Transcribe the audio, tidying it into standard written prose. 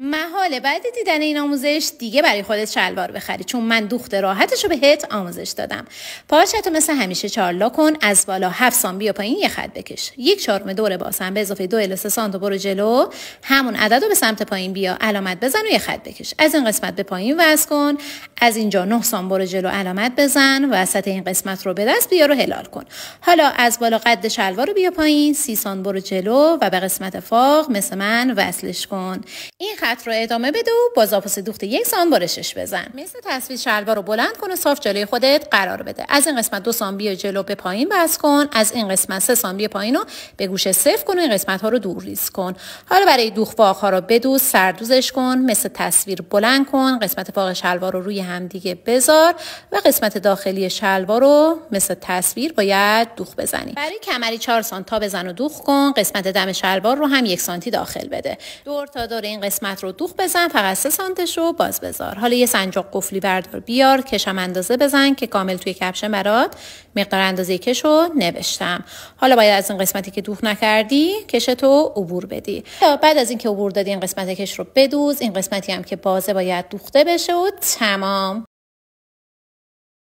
محاله بعد دیدن این آموزش دیگه برای خودت شلوار بخری، چون من دوخت راحتشو بهت آموزش دادم. پارچتو مثل همیشه 4 لا کن، از بالا 7 سانتی بیا پایین یه خط بکش. 1/4 دور بازم به اضافه 2 الی 3 سانتی برو جلو، همون عددو به سمت پایین بیا، علامت بزن و یه خط بکش. از این قسمت به پایین وصل کن، از اینجا 9 سانتی برو جلو، علامت بزن، وسط این قسمت رو به دست بیار و هلال کن. حالا از بالا قد شلوار رو بیا پایین، 30 سانتی برو جلو و به قسمت فاق مثل من وصلش کن. این خط رو ادامه بده و با زاپاس دوخت 1 سانتی برشش بزن. مثل تصویر شلوار رو بلند کن و صاف جلوی خودت قرار بده. از این قسمت 2 سانتی بیا جلو به پایین بس کن، از این قسمت 3 سانتی بیا پایین و به گوشه صفر کن و این قسمت ها رو دور ریز کن. حالا برای دوخت فاق ها رو بدوز، سردوزش کن، مثل تصویر بلند کن، قسمت فاق شلوار رو روی هم دیگه بذار و قسمت داخلی شلوار رو مثل تصویر باید دوخت بزنی. برای کمری 4 سانتی تا بزن و دوخت کن، قسمت دم شلوار رو هم 1 سانتی داخل بده. دور تا دور این قسمت رو دوخت بزن، فقط 3 سانتش رو باز بذار. حالا یه سنجاق قفلی بردار بیار، کشم اندازه بزن که کامل توی کپشن برات مقدار اندازه کشو نوشتم. حالا باید از این قسمتی که دوخت نکردی کشتو عبور بدی. بعد از اینکه عبور دادی این قسمت کش رو بدوز، این قسمتی هم که بازه باید دوخته بشه و تمام.